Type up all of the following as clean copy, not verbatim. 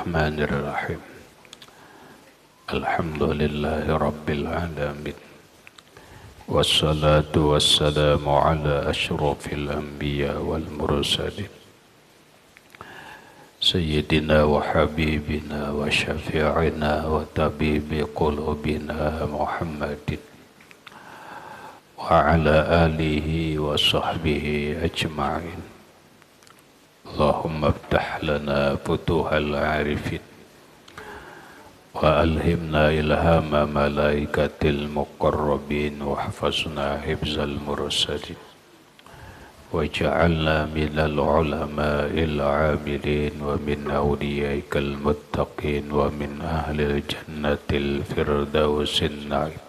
Bismillahirrahmanirrahim. Alhamdulillahi Rabbil Alamin. Wassalatu wassalamu ala ashrafil anbiya wal mursalin Sayyidina wa habibina wa syafi'ina wa tabibi qulubina Muhammadin wa ala alihi wa sahbihi ajma'in. Allahumma aftah lana futuhal arifin wa alhimna ilhama malaikatil muqarrabin wa hafazna hifzal mursalin waj'alna minal ulama'il 'amilin wa min awliyaikal muttaqin wa min ahlil jannatil firdausin na'im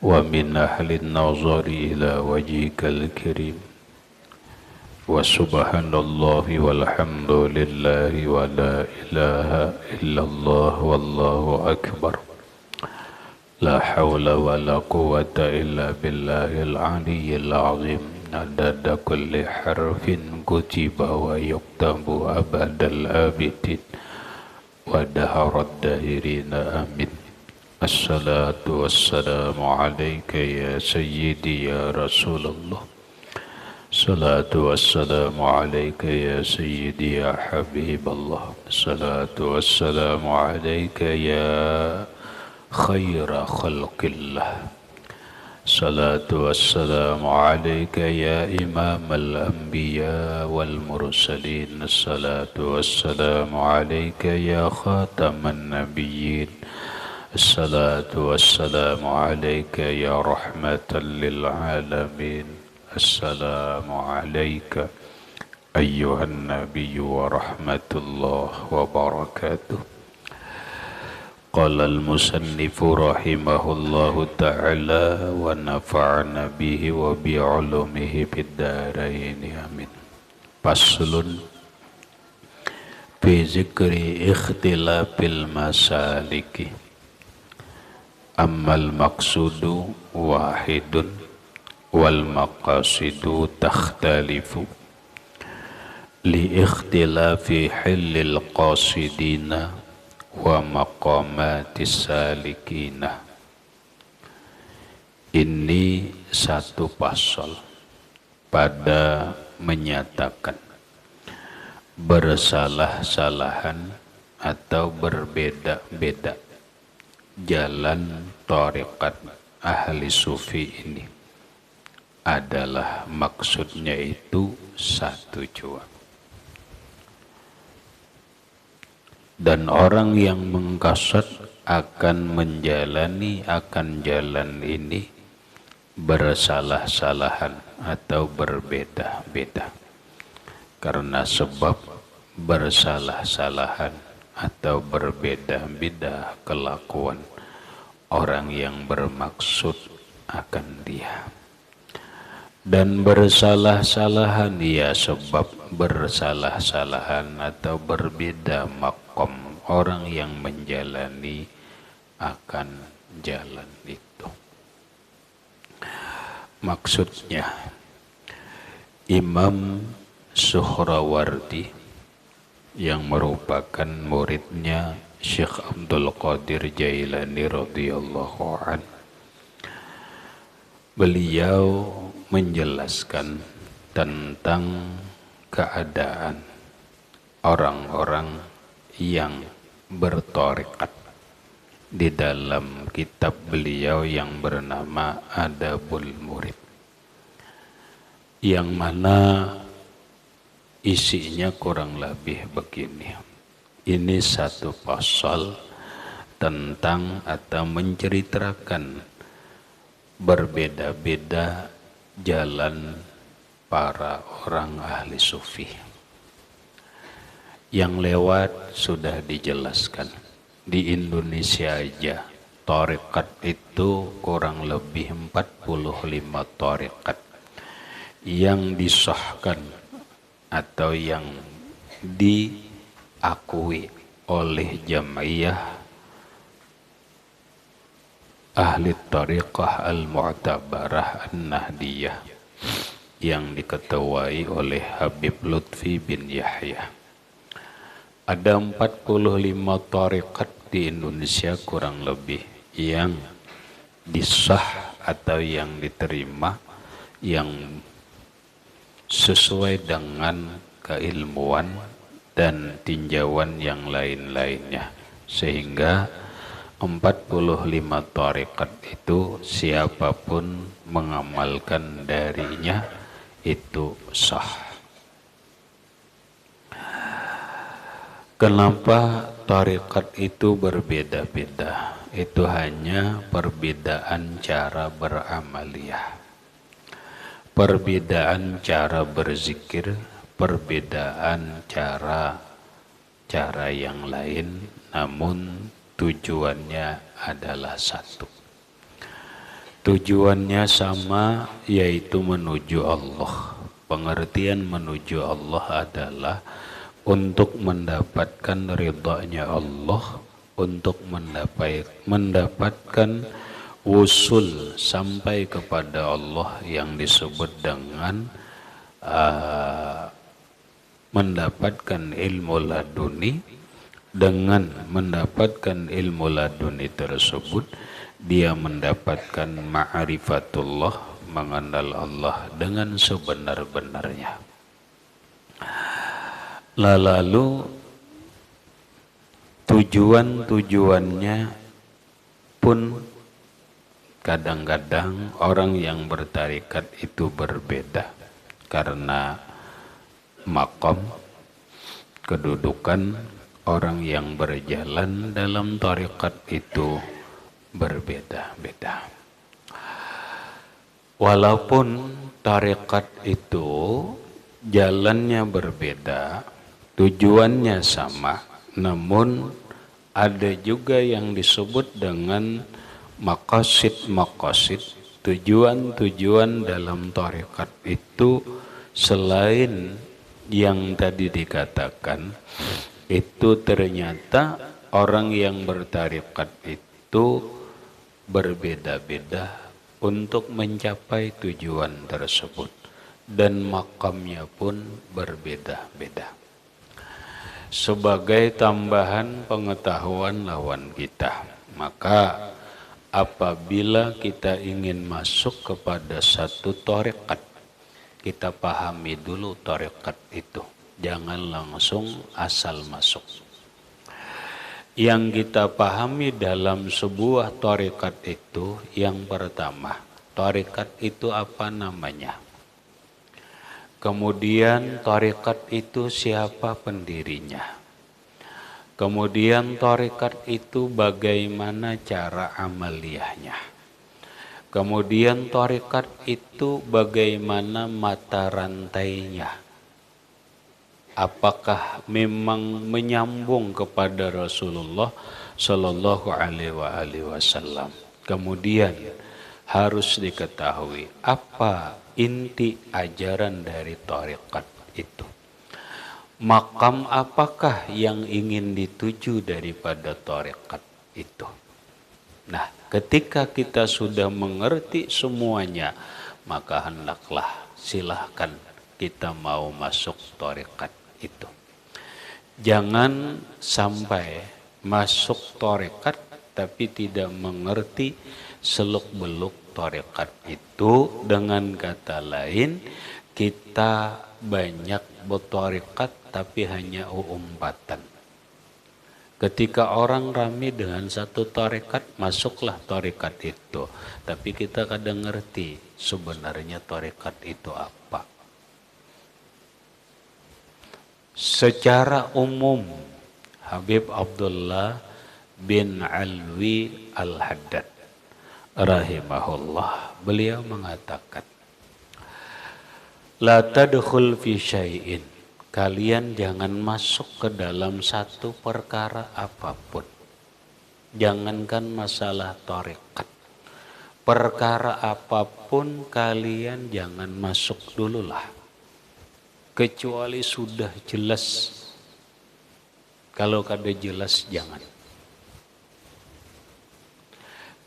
wa min ahlin nazari ila wajhikal karim wa subhanallahi walhamdulillahi wa la ilaha illallah wallahu akbar. La hawla wa la quwwata illa billahil aliyyil azim. Adada kulli harfin kutiba wa yuktabu abadal abidin wa daharad dahirina amin. Assalatu wassalamu alayka ya sayyidi ya Rasulullah. Salatu wassalamu alayka ya sayyidi ya habiballah. Salatu wassalamu alayka ya khaira khalqillah. Salatu wassalamu alayka ya imam al-anbiya wal mursalin. Salatu wassalamu alayka ya khataman nabiyyin. Salatu wassalamu alayka ya rahmatan lil alamin. Assalamu alayka ayyuhan nabiyyu wa rahmatullah wa barakatuh. Qala al-musannifu rahimahullahu ta'ala wa nafa'ana bihi wa bi'ulumihi fid dharain amin. Faslun fi zikri ikhtilafil masaliki. Ammal maqsudu wahidun wal maqasidu takhtalifu li ikhtilafi hillil qasidina wa maqamatis salikina. Ini satu pasal pada menyatakan bersalah-salahan atau berbeda-beda jalan thariqat ahli sufi ini adalah maksudnya itu satu jua. Dan orang yang mengqasad akan menjalani akan jalan ini bersalah-salahan atau berbeda-beda karena sebab bersalah-salahan atau berbeda-beda kelakuan orang yang bermaksud akan dia. Dan bersalah-salahan ya sebab bersalah-salahan atau berbeda makom orang yang menjalani akan jalan itu. Maksudnya Imam Suhrawardi yang merupakan muridnya Syekh Abdul Qadir Jailani radhiyallahu anhu, beliau menjelaskan tentang keadaan orang-orang yang berthariqat di dalam kitab beliau yang bernama Adabul Murid, yang mana isinya kurang lebih begini. Ini satu pasal tentang atau menceritakan berbeda-beda jalan para orang ahli sufi. Yang lewat sudah dijelaskan. Di Indonesia aja thariqat itu kurang lebih 45 thariqat yang disahkan atau yang diakui oleh Jam'iyah Ahli Tariqah Al-Mu'tabarah An-Nahdiyah yang diketuai oleh Habib Lutfi bin Yahya. Ada 45 tarekat di Indonesia kurang lebih yang disah atau yang diterima, yang sesuai dengan keilmuan dan tinjauan yang lain-lainnya. Sehingga 45 tarekat itu siapapun mengamalkan darinya itu sah. Kenapa tarekat itu berbeda-beda? Itu hanya perbedaan cara beramaliyah, perbedaan cara berzikir, perbedaan cara yang lain, namun tujuannya adalah satu. Tujuannya sama, yaitu menuju Allah. Pengertian menuju Allah adalah untuk mendapatkan ridhanya Allah, untuk mendapatkan wusul sampai kepada Allah yang disebut dengan mendapatkan ilmu laduni. Dengan mendapatkan ilmu laduni tersebut, dia mendapatkan ma'rifatullah, mengenal Allah dengan sebenar-benarnya. Lalu tujuannya pun kadang-kadang orang yang bertarikat itu berbeda karena maqam, kedudukan orang yang berjalan dalam tarikat itu berbeda-beda. Walaupun tarikat itu jalannya berbeda, tujuannya sama, namun ada juga yang disebut dengan maqasid, tujuan-tujuan dalam tarekat itu selain yang tadi dikatakan. Itu ternyata orang yang bertarekat itu berbeda-beda untuk mencapai tujuan tersebut, dan makamnya pun berbeda-beda. Sebagai tambahan pengetahuan lawan kita, maka apabila kita ingin masuk kepada satu tarekat, kita pahami dulu tarekat itu, jangan langsung asal masuk. Yang kita pahami dalam sebuah tarekat itu, yang pertama, tarekat itu apa namanya? Kemudian tarekat itu siapa pendirinya? Kemudian tarekat itu bagaimana cara amaliyahnya? Kemudian tarekat itu bagaimana mata rantainya? Apakah memang menyambung kepada Rasulullah Shallallahu Alaihi Wasallam? Kemudian harus diketahui apa inti ajaran dari tarekat itu. Makam apakah yang ingin dituju daripada tarekat itu? Nah, ketika kita sudah mengerti semuanya, maka hendaklah silahkan kita mau masuk tarekat itu. Jangan sampai masuk tarekat tapi tidak mengerti seluk-beluk tarekat itu. Dengan kata lain, kita banyak bertarekat tapi hanya umpatan. Ketika orang ramai dengan satu tarekat, masuklah tarekat itu. Tapi kita kadang ngerti sebenarnya tarekat itu apa. Secara umum, Habib Abdullah bin Alwi Al-Haddad rahimahullah, beliau mengatakan, la tadkhul fi syai'in, kalian jangan masuk ke dalam satu perkara apapun. Jangankan masalah tarekat, perkara apapun kalian jangan masuk dululah, kecuali sudah jelas. Kalau kada jelas jangan.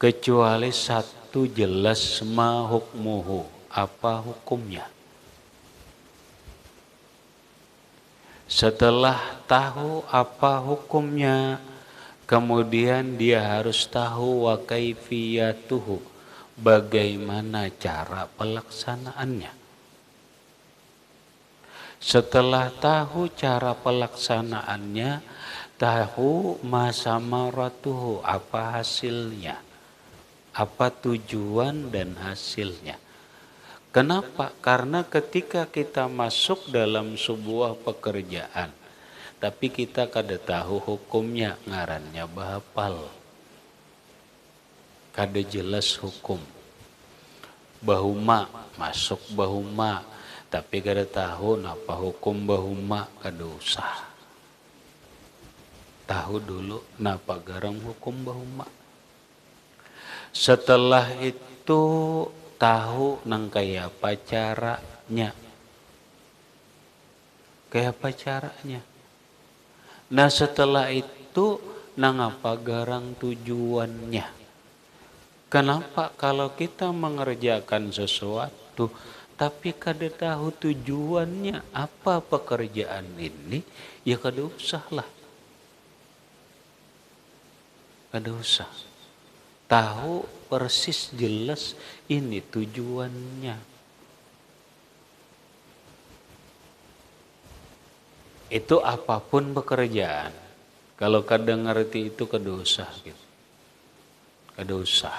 Kecuali satu jelas, ma hukmuhu, apa hukumnya. Setelah tahu apa hukumnya, kemudian dia harus tahu wa kaifiyatuhu, bagaimana cara pelaksanaannya. Setelah tahu cara pelaksanaannya, tahu masamaratuhu, apa hasilnya, apa tujuan dan hasilnya. Kenapa? Karena ketika kita masuk dalam sebuah pekerjaan, tapi kita kada tahu hukumnya, ngarannya bahapal. Kada jelas hukum. Bahuma, masuk bahuma, tapi kada tahu napa hukum bahuma, kada usah. Tahu dulu napa garang hukum bahuma. Setelah itu tahu nang kaya apa caranya. Kaya apa caranya. Nah setelah itu nang apa garang tujuannya. Kenapa kalau kita mengerjakan sesuatu tapi kada tahu tujuannya apa pekerjaan ini, ya kada usah lah. Kada usah. Tahu persis jelas ini tujuannya. Itu apapun pekerjaan. Kalau kada ngerti itu kada usah gitu. Kada usah.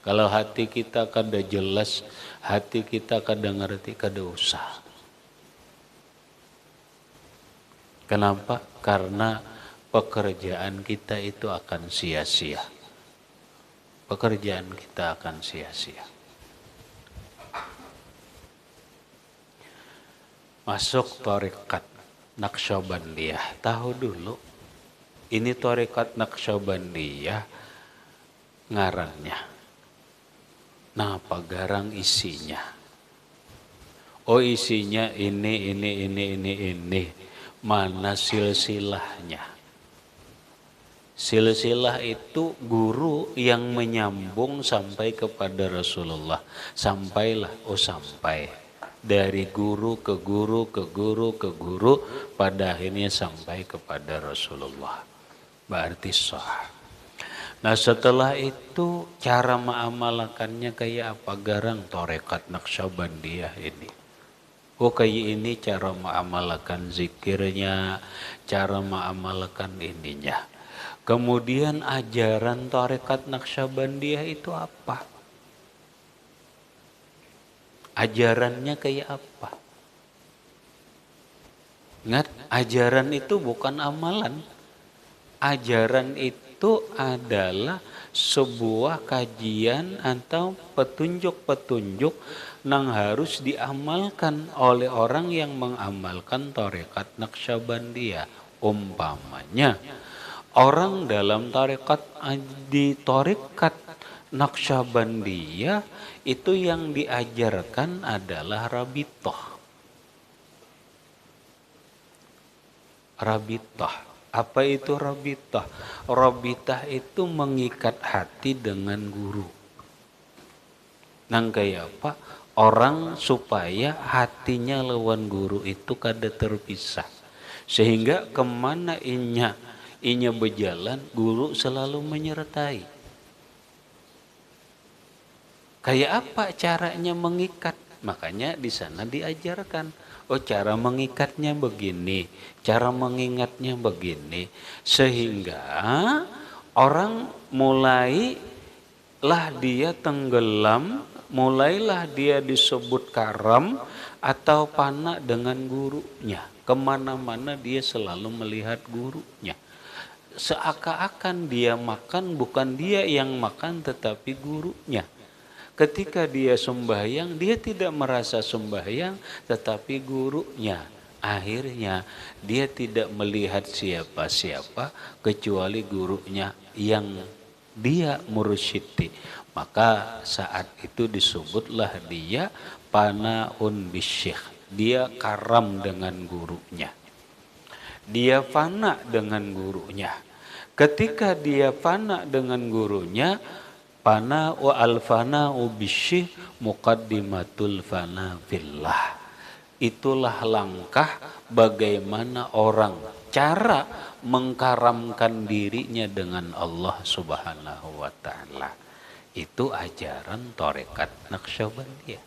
Kalau hati kita kada jelas, hati kita kada ngerti, kada usah. Kenapa? Karena pekerjaan kita itu akan sia-sia. Pekerjaan kita akan sia-sia. Masuk tarekat Naqsyabandiyah. Tahu dulu, ini tarekat Naqsyabandiyah ngarannya. Nah, apa garang isinya? Oh, isinya ini. Mana silsilahnya? Silsilah itu guru yang menyambung sampai kepada Rasulullah. Sampailah, sampai. Dari guru ke guru ke guru ke guru, pada akhirnya sampai kepada Rasulullah. Berarti sah. Nah setelah itu cara mengamalkannya kayak apa garang tarekat Naqsyabandiyah ini. Oh kayak ini cara mengamalkan zikirnya, cara mengamalkan ininya. Kemudian ajaran tarekat Naqsyabandiyah itu apa? Ajarannya kayak apa? Ingat, ajaran itu bukan amalan. Ajaran itu adalah sebuah kajian atau petunjuk-petunjuk yang harus diamalkan oleh orang yang mengamalkan tarekat Naqsyabandiyah. Umpamanya, orang dalam tarekat di tarekat Naqsyabandiyah itu yang diajarkan adalah rabithah. Rabithah. Apa itu rabithah? Rabithah itu mengikat hati dengan guru. Nang kayak apa? Orang supaya hatinya lawan guru itu kada terpisah. Sehingga kemana inya berjalan, guru selalu menyertai. Kayak apa caranya mengikat? Makanya di sana diajarkan. Oh cara mengikatnya begini, cara mengingatnya begini. Sehingga orang mulailah dia tenggelam, mulailah dia disebut karam atau pana dengan gurunya. Kemana-mana dia selalu melihat gurunya. Seakan-akan dia makan, bukan dia yang makan tetapi gurunya. Ketika dia sembahyang, dia tidak merasa sembahyang tetapi gurunya. Akhirnya dia tidak melihat siapa-siapa kecuali gurunya yang dia mursyidi. Maka saat itu disebutlah dia panaun bisyikh. Dia karam dengan gurunya. Dia fana dengan gurunya. Ketika dia fana dengan gurunya, fana wa al-fana bisyikh muqaddimatul fana fillah. Itulah langkah bagaimana orang cara mengkaramkan dirinya dengan Allah Subhanahu wa taala. Itu ajaran tarekat Naqsyabandiyah.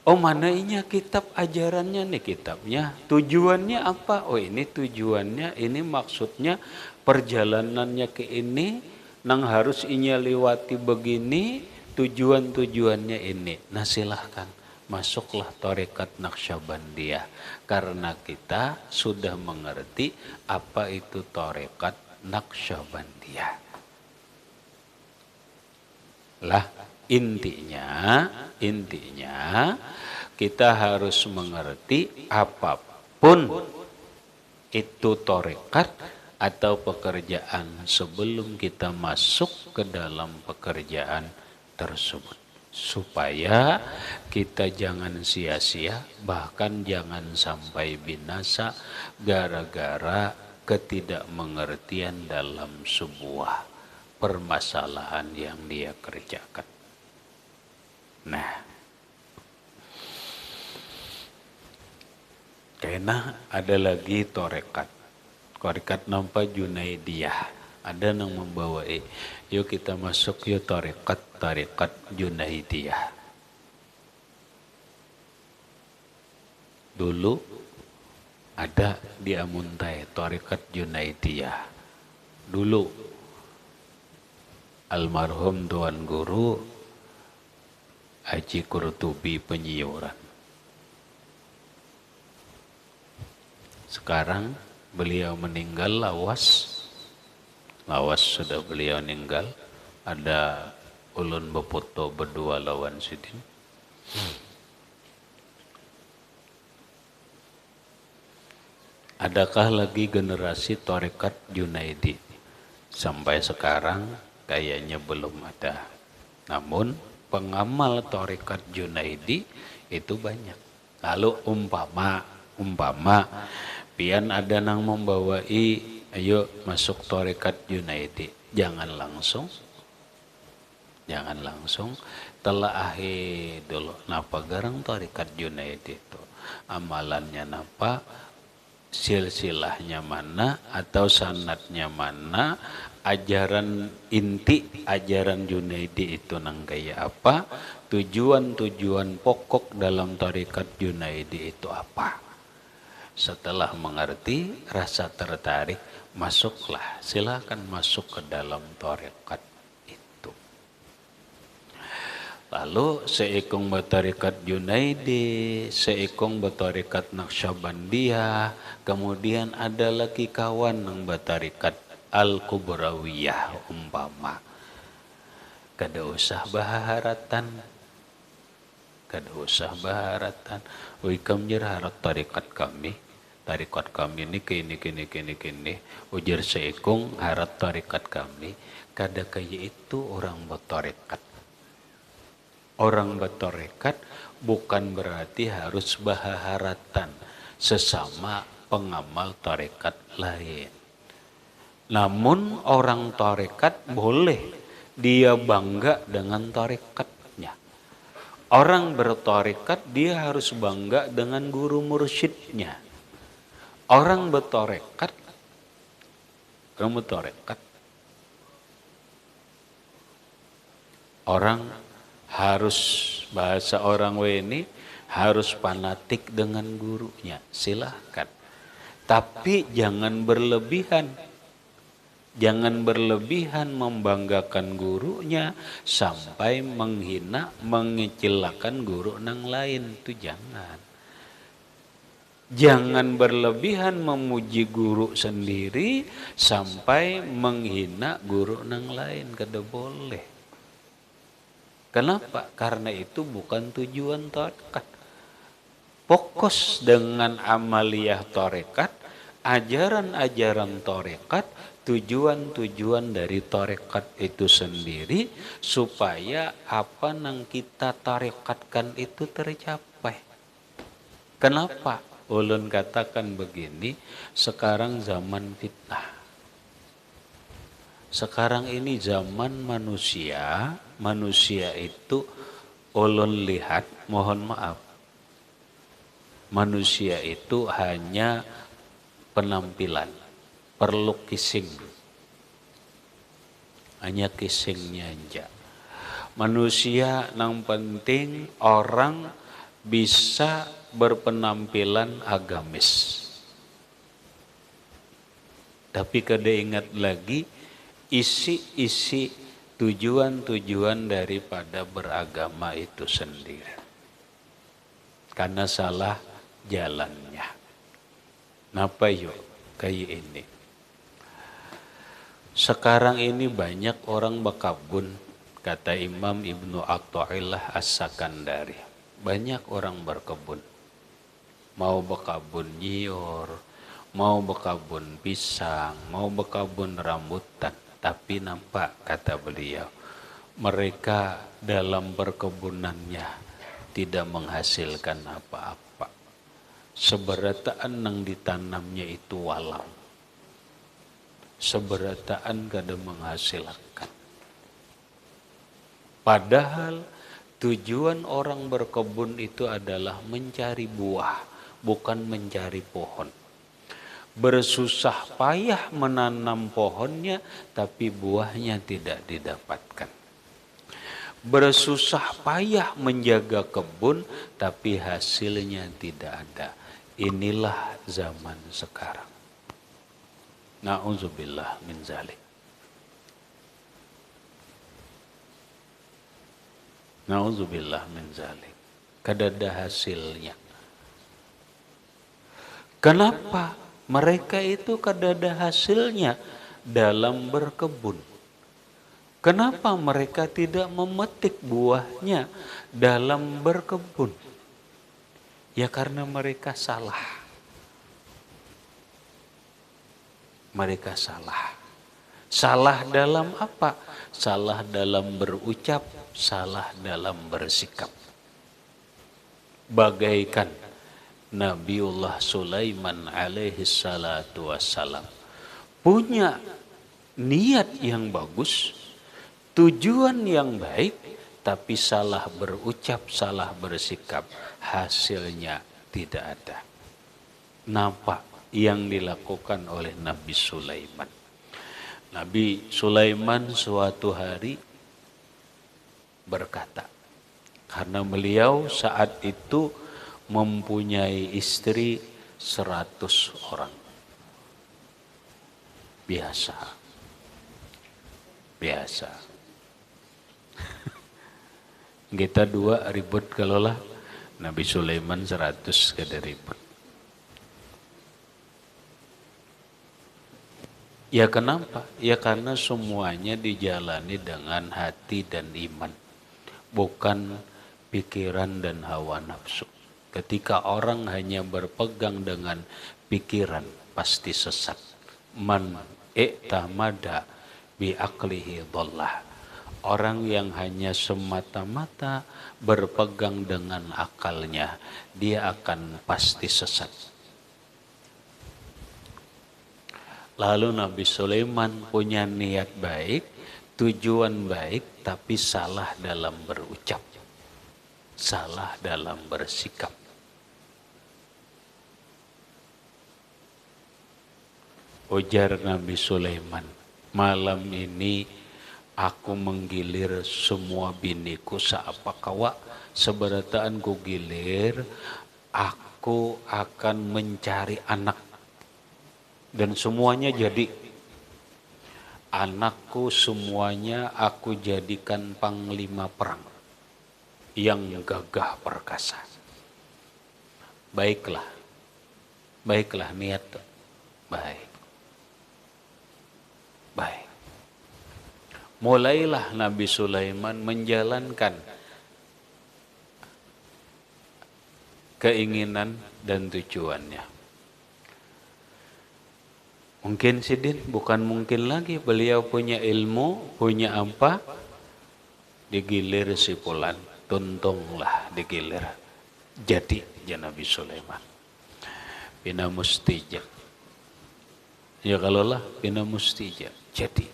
Oh, mananya kitab ajarannya nih kitabnya. Tujuannya apa? Oh, ini tujuannya, ini maksudnya perjalanannya ke ini, nang harus inya lewati begini, tujuannya ini. Nah, silahkan masuklah tarekat Naqsyabandiyah karena kita sudah mengerti apa itu tarekat Naqsyabandiyah. Lah, intinya kita harus mengerti apapun itu tarekat atau pekerjaan sebelum kita masuk ke dalam pekerjaan tersebut, supaya kita jangan sia-sia, bahkan jangan sampai binasa gara-gara ketidakmengertian dalam sebuah permasalahan yang dia kerjakan. Nah, karena ada lagi tarekat nampak Junaidiyah. Ada yang membawa yuk kita masuk yuk tarekat Junaidiyah. Dulu ada di Amuntai tarekat Junaidiyah. Dulu almarhum Tuan Guru Haji Qurtubi Penyiuran. Sekarang beliau meninggal lawas sudah beliau meninggal. Ada ulun befoto berdua lawan sidin. Adakah lagi generasi tarekat Junaidi? Sampai sekarang kayaknya belum ada. Namun pengamal tarekat Junaidi itu banyak. Lalu umpama pian ada nang membawai ayo masuk tarekat Junaidi, jangan langsung telaahi dulu napa garang tarekat Junaidi itu, amalannya napa, silsilahnya mana atau sanadnya mana, ajaran inti ajaran Junaidi itu nang kayak apa, tujuan pokok dalam tarekat Junaidi itu apa. Setelah mengerti, rasa tertarik, masuklah, silakan masuk ke dalam tarekat itu. Lalu seikung bertarekat Junaidi, seikung bertarekat Naqsyabandiyah, kemudian ada lagi kawan yang bertarekat Al-Kubrawiyah umpama. Kada usah baharatan. Wikam harat tarekat kami ini kini. Ujar seikung harat tarekat kami. Kada kaya itu orang bertarekat. Orang bertarekat bukan berarti harus baharatan sesama pengamal tarekat lain. Namun orang tarekat boleh dia bangga dengan tarekatnya. Orang bertarekat dia harus bangga dengan guru mursyidnya. Orang bertarekat orang harus, bahasa orang ini harus fanatik dengan gurunya. Silahkan. Tapi jangan berlebihan. Jangan berlebihan membanggakan gurunya sampai menghina, mengecilkan guru nang lain. Itu jangan. Jangan berlebihan memuji guru sendiri sampai menghina guru nang lain. Kada boleh. Kenapa? Karena itu bukan tujuan tarekat. Fokus dengan amaliyah tarekat, ajaran-ajaran tarekat, tujuan dari tarekat itu sendiri supaya apa yang kita tarekatkan itu tercapai. Kenapa? Ulun katakan begini, sekarang zaman fitnah. Sekarang ini zaman manusia itu ulun lihat, mohon maaf, manusia itu hanya penampilan, perlu kissing, hanya kissingnya aja. Manusia yang penting orang bisa berpenampilan agamis. Tapi kada ingat lagi isi-isi tujuan-tujuan daripada beragama itu sendiri. Karena salah jalannya. Napa yuk kayak ini? Sekarang ini banyak orang berkebun, kata Imam Ibnu Athaillah As-Sakandari. Banyak orang berkebun. Mau berkebun nyior, mau berkebun pisang, mau berkebun rambutan. Tapi nampak, kata beliau, mereka dalam perkebunannya tidak menghasilkan apa-apa. Seberataan yang ditanamnya itu walau. Seberataan kada menghasilkan. Padahal tujuan orang berkebun itu adalah mencari buah, bukan mencari pohon. Bersusah payah menanam pohonnya, tapi buahnya tidak didapatkan. Bersusah payah menjaga kebun, tapi hasilnya tidak ada. Inilah zaman sekarang. Na'udzubillah min zalik. Na'udzubillah min zalik. Kadada hasilnya. Kenapa? Mereka itu kadada hasilnya dalam berkebun. Kenapa mereka tidak memetik buahnya dalam berkebun? Ya karena mereka salah. Mereka salah. Salah dalam apa? Salah dalam berucap, salah dalam bersikap. Bagaikan Nabiullah Sulaiman alaihi salatu wassalam punya niat yang bagus, tujuan yang baik, tapi salah berucap, salah bersikap, hasilnya tidak ada. Nampak yang dilakukan oleh Nabi Sulaiman. Nabi Sulaiman suatu hari berkata, karena beliau saat itu mempunyai istri 100 orang. Biasa. Kita dua ribut kalau lah, Nabi Sulaiman 100 kada ribut. Ya kenapa? Ya karena semuanya dijalani dengan hati dan iman, bukan pikiran dan hawa nafsu. Ketika orang hanya berpegang dengan pikiran, pasti sesat. Man i'tamada bi aqlihi dhallah. Orang yang hanya semata-mata berpegang dengan akalnya, dia akan pasti sesat. Lalu Nabi Sulaiman punya niat baik, tujuan baik, tapi salah dalam berucap, salah dalam bersikap. Ujar Nabi Sulaiman, malam ini aku menggilir semua biniku seapa kawa, seberataan ku gilir, aku akan mencari anak. Dan semuanya jadi. Anakku semuanya aku jadikan panglima perang yang gagah perkasa. Baiklah niat, baik. Mulailah Nabi Sulaiman menjalankan keinginan dan tujuannya. Mungkin sidin, bukan mungkin lagi, beliau punya ilmu, punya apa? Digilir si Fulan, tuntunglah digilir. Jadi Nabi Sulaiman. Bina mustija. Ya kalau lah bina mustija. Jadi.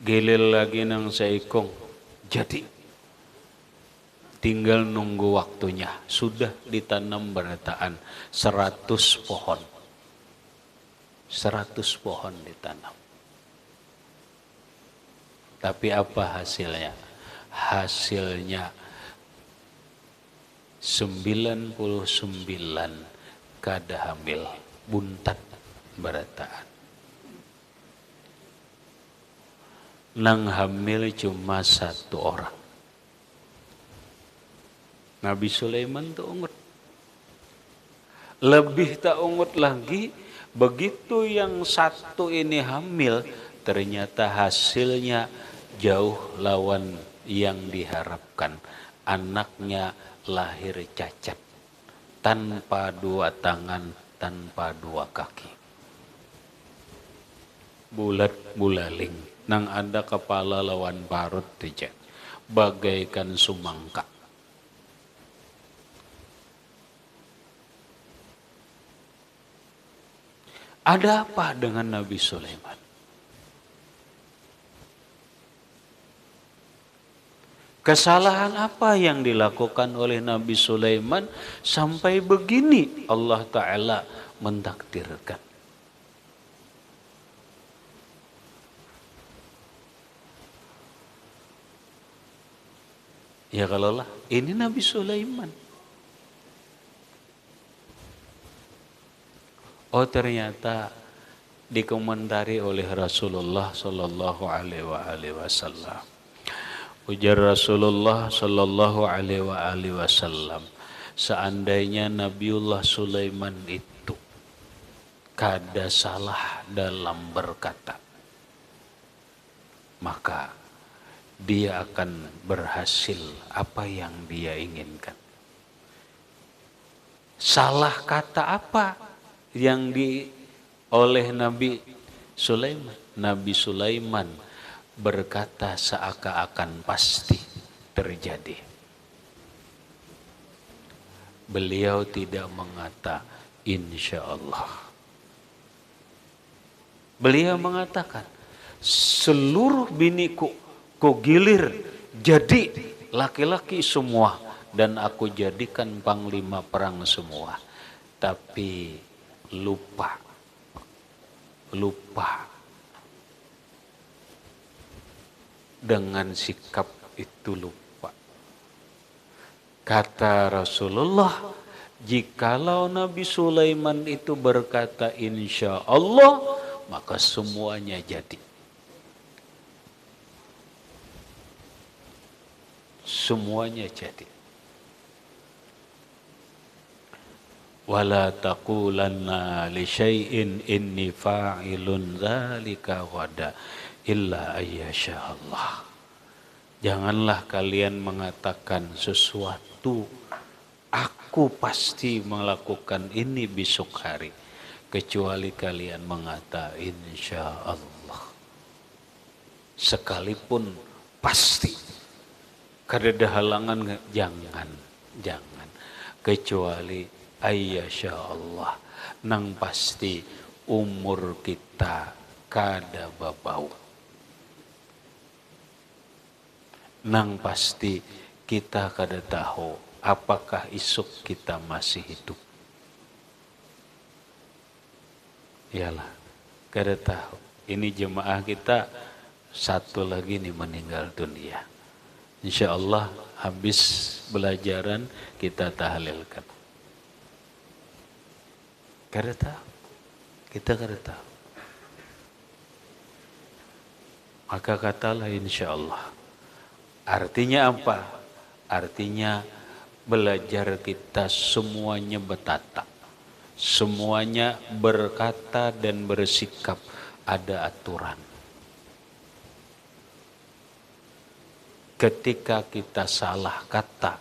Gilir lagi nang saikong, Jadi tinggal nunggu waktunya. Sudah ditanam berataan 100 pohon. 100 pohon ditanam. Tapi apa hasilnya? Hasilnya 99 kada hamil, buntat berataan. Nang hamil cuma 1 orang. Nabi Sulaiman tuh ungut. Lebih tak ungut lagi, begitu yang 1 ini hamil, ternyata hasilnya jauh lawan yang diharapkan. Anaknya lahir cacat, tanpa 2 tangan, tanpa 2 kaki. Bulat bulaling, nang ada kepala lawan parut saja, bagaikan sumangka. Ada apa dengan Nabi Sulaiman? Kesalahan apa yang dilakukan oleh Nabi Sulaiman sampai begini Allah Ta'ala mentakdirkan? Ya kalau lah, ini Nabi Sulaiman. Oh ternyata dikomentari oleh Rasulullah Sallallahu Alaihi Wasallam. Ujar Rasulullah Sallallahu Alaihi Wasallam, seandainya Nabiullah Sulaiman itu kada salah dalam berkata, maka dia akan berhasil apa yang dia inginkan. Salah kata apa yang oleh Nabi Sulaiman? Nabi Sulaiman berkata seakan-akan pasti terjadi. Beliau tidak mengata insya Allah. Beliau mengatakan seluruh biniku ku gilir jadi laki-laki semua dan aku jadikan panglima perang semua. Tapi lupa dengan sikap itu lupa. Kata Rasulullah, jikalau Nabi Sulaiman itu berkata insya Allah, maka semuanya jadi. Semuanya jadi. Wala taqulanna li syai'in inni fa'ilun dzalika ghada illa ayyasha Allah. Janganlah kalian mengatakan sesuatu, aku pasti melakukan ini besok hari, kecuali kalian mengata insya Allah. Sekalipun pasti, kada halangan, jangan, kecuali ayyasha Allah, nang pasti umur kita kada babau, nang pasti kita kada tahu apakah esok kita masih hidup. Iyalah, kada tahu. Ini jemaah kita satu lagi nih meninggal dunia. Insya Allah habis belajaran kita tahlilkan. Kada tahu, kita kada tahu. Maka katalah insya Allah. Artinya apa? Artinya belajar kita semuanya betata, semuanya berkata dan bersikap ada aturan. Ketika kita salah kata,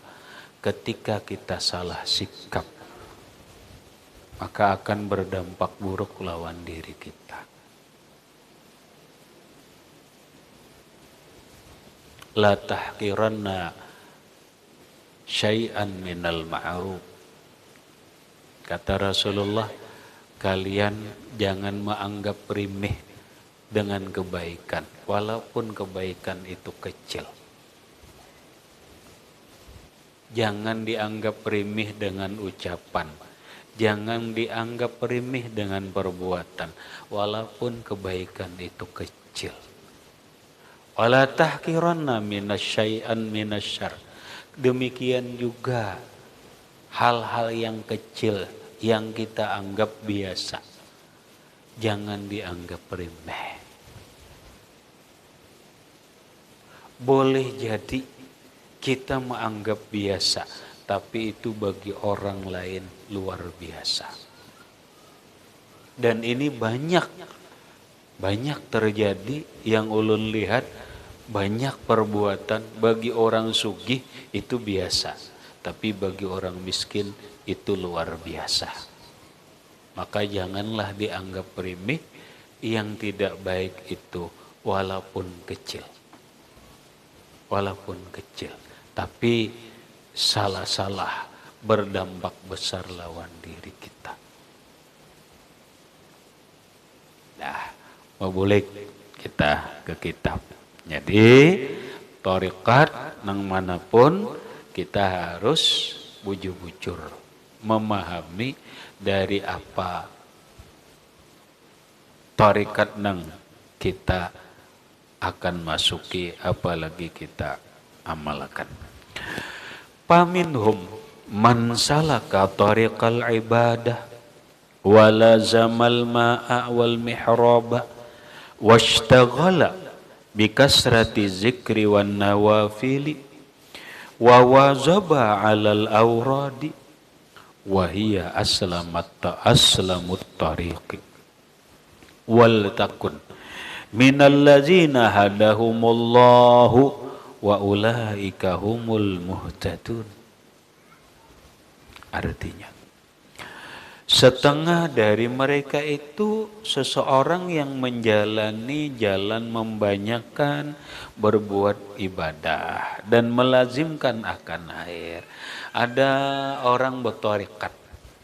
ketika kita salah sikap, maka akan berdampak buruk lawan diri kita. La tahqiranna syai'an minal ma'ruf. Kata Rasulullah, kalian jangan menganggap remeh dengan kebaikan, walaupun kebaikan itu kecil. Jangan dianggap remeh dengan ucapan. Jangan dianggap remeh dengan perbuatan. Walaupun kebaikan itu kecil. Wala tahqiranna minasyai'an minasyarr. Demikian juga hal-hal yang kecil yang kita anggap biasa. Jangan dianggap remeh. Boleh jadi kita menganggap biasa, tapi itu bagi orang lain luar biasa. Dan ini banyak terjadi yang ulun lihat, banyak perbuatan bagi orang sugih itu biasa, tapi bagi orang miskin itu luar biasa. Maka janganlah dianggap remeh yang tidak baik itu walaupun kecil. Walaupun kecil, tapi salah-salah berdampak besar lawan diri kita. Nah, mau boleh kita ke kitab. Jadi, thariqat nang manapun kita harus bujur-bujur memahami dari apa thariqat nang kita akan masuki, apalagi kita amalkan. Paminhum man salaka tariqal ibadah wa lazamal ma'a wal mihraba washtaghala bikasrati zikri wan nawafili wa wazaba 'alal awradi wa hiya aslamut tariqi wal takun minal ladzina hadahumullahu wa ulaika humul muhtadun. Artinya, setengah dari mereka itu seseorang yang menjalani jalan membanyakan berbuat ibadah dan melazimkan akan air. Ada orang bertarekat.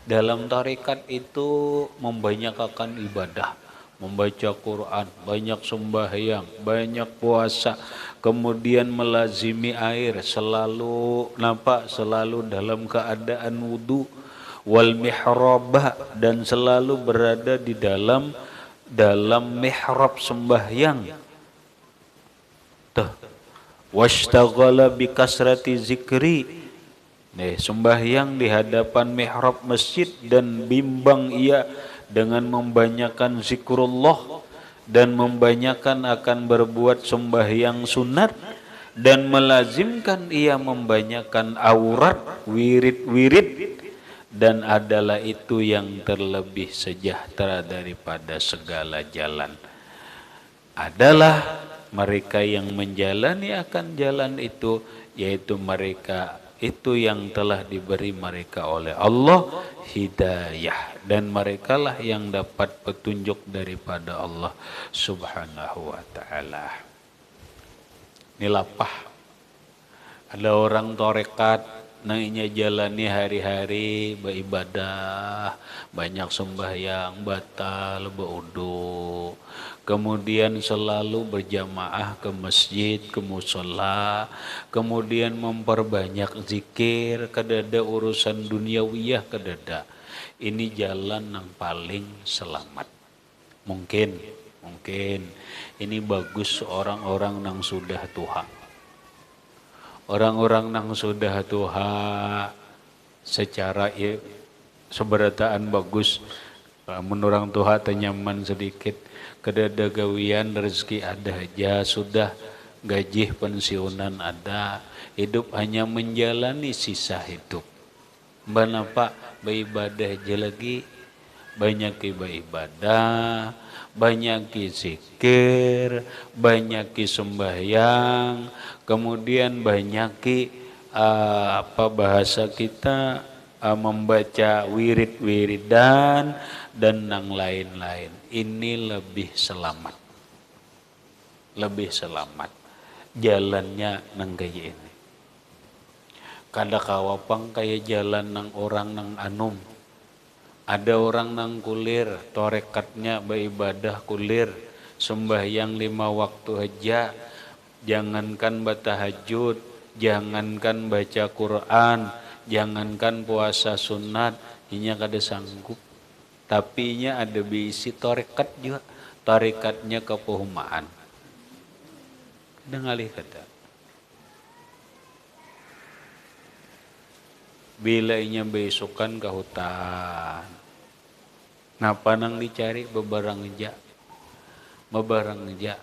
Dalam tarekat itu membanyakan ibadah, membaca Quran, banyak sembahyang, banyak puasa, kemudian melazimi air, selalu dalam keadaan wudu, wal mihrabah, dan selalu berada di dalam mihrab sembahyang. Washtaghala bikasrati zikri. Sembahyang di hadapan mihrab masjid dan bimbang ia dengan membanyakan zikrullah dan membanyakan akan berbuat sembahyang sunat dan melazimkan ia membanyakan aurat, wirid-wirid, dan adalah itu yang terlebih sejahtera daripada segala jalan. Adalah mereka yang menjalani akan jalan itu, yaitu mereka itu yang telah diberi mereka oleh Allah hidayah, dan merekalah yang dapat petunjuk daripada Allah Subhanahu wa ta'ala. Ini lapah. Ada orang tarekat nangnya jalani hari-hari beribadah, banyak sembahyang, batal, berudu, kemudian selalu berjamaah ke masjid, ke mushola, kemudian memperbanyak zikir, kedada urusan duniawiyah kedada. Ini jalan yang paling selamat. Mungkin ini bagus orang-orang yang sudah tuha. Orang-orang yang sudah tuha secara seberataan bagus, menurang tuha tenyaman sedikit, kedada gawian rezeki ada aja, sudah gaji pensiunan ada, hidup hanya menjalani sisa hidup. Kenapa beribadah aja lagi, banyak ibadah, banyak zikir, banyak sembahyang, kemudian banyak bahasa kita membaca wirid-wiridan dan yang lain-lain. Ini lebih selamat. Lebih selamat jalannya nang gaya ini. Kada kawapang kayak jalan nang orang nang anum. Ada orang nang kulir, torekatnya beribadah kulir, sembahyang 5 waktu aja, jangankan batahajud, jangankan baca Quran, jangankan puasa sunat, inya kada sanggup. Tapi inya ada bisi tarekat juga, tarekatnya kepohumaan. Kada ngalih kata. Bila inya besokan ke hutan, ngapa nang dicari bebarang eja, bebarang eja.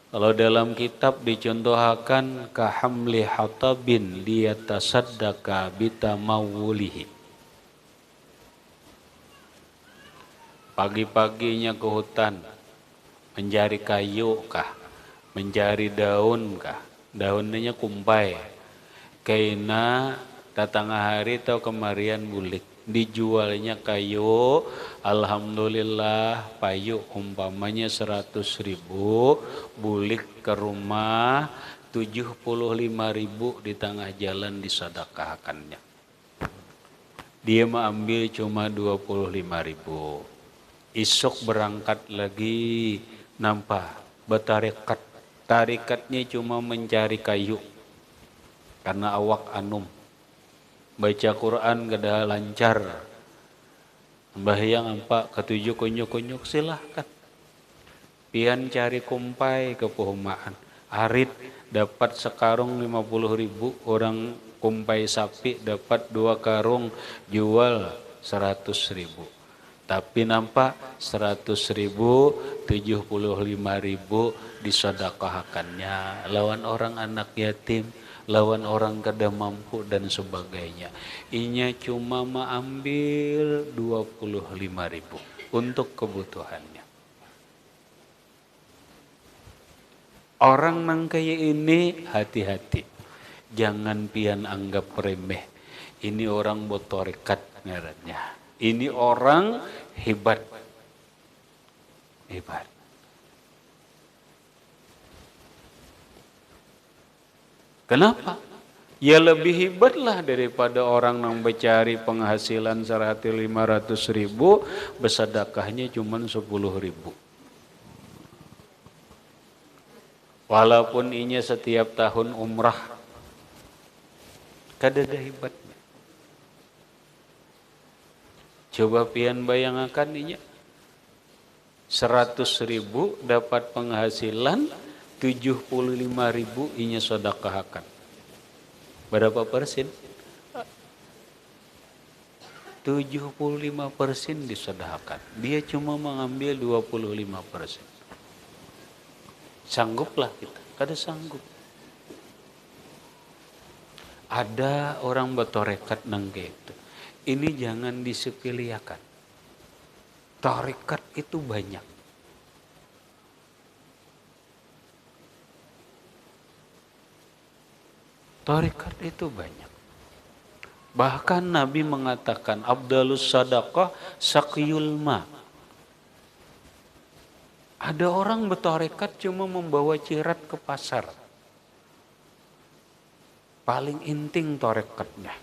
Kalau dalam kitab dicontohkan kahamli hatabin liyatasaddaka bitamawulihi. Pagi-paginya ke hutan, mencari kayu kah, mencari daun kah, daunnya kumpai. Kaina datang hari atau kemarian bulik, dijualnya kayu, alhamdulillah payu umpamanya 100.000, bulik ke rumah 75.000 di tengah jalan disedekahkannya. Dia mengambil cuma 25.000. Esok berangkat lagi, nampak bertarikat, tarikatnya cuma mencari kayu karena awak anum. Baca Quran gada lancar. Sembahyang empat ketujuh kunyuk-kunyuk silahkan. Pian cari kumpai ke pehumaan. Arit dapat sekarung 50.000, orang kumpai sapi dapat 2 karung, jual 100.000. Tapi nampak 100.000, 75.000 disedekahkannya lawan orang anak yatim, lawan orang kada mampu dan sebagainya. Inya cuma mengambil 25.000 untuk kebutuhannya. Orang nang kayak ini hati-hati. Jangan pian anggap remeh. Ini orang botorekat ngarannya. Ini orang hebat. Hebat. Kenapa? Ya lebih hebatlah daripada orang yang mencari penghasilan 100-500.000, bersedekahnya cuma 10.000. Walaupun inya setiap tahun umrah, kada ada hebatnya. Coba pian bayangkan inya 100.000 dapat penghasilan 75.000 inya sedekahkan. Berapa persen? 75% disedekahkan. Dia cuma mengambil 25%. Sangguplah kita? Kada sanggup. Ada orang bertorekat nang gitu. Ini jangan disepelekan. Tarekat itu banyak. Tarekat itu banyak. Bahkan Nabi mengatakan abdalus sadaqah saqiyul ma. Ada orang bertarekat cuma membawa cirat ke pasar. Paling inting tarekatnya.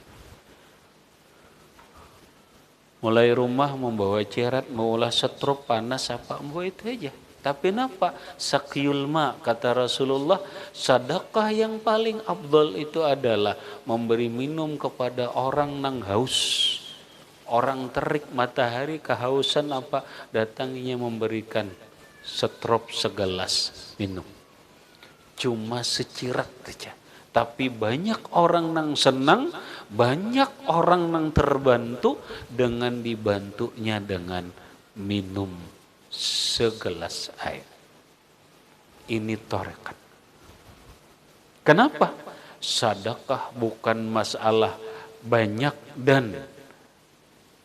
Mulai rumah membawa cirat, maulah setruk panas apa, membawa itu aja. Tapi kenapa? Saqiyul ma, kata Rasulullah, sedekah yang paling afdal itu adalah memberi minum kepada orang nang haus. Orang terik matahari kehausan apa, datangnya memberikan setrop segelas minum. Cuma secirat saja. Tapi banyak orang nang senang, banyak orang nang terbantu dengan dibantunya dengan minum segelas air. Ini tarekat. Kenapa? Sedekah bukan masalah banyak dan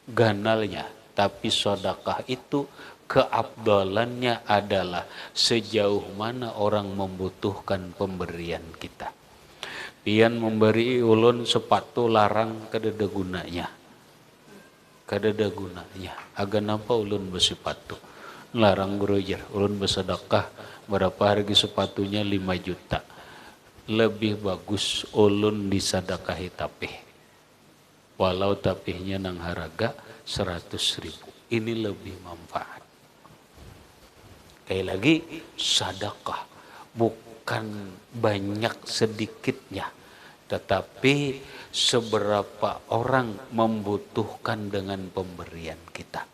ganalnya, tapi sedekah itu keabdalannya adalah sejauh mana orang membutuhkan pemberian kita. Pian memberi ulun sepatu larang kadada gunanya. Kadada gunanya. Aga napa ulun bersepatu. Larang gerojer, ulun bersedekah berapa harga sepatunya 5 juta. Lebih bagus ulun disedekahi tapih. Walau tapihnya nang harga 100.000. Ini lebih manfaat. Kayak lagi sedekah. bukan banyak sedikitnya, tetapi seberapa orang membutuhkan dengan pemberian kita.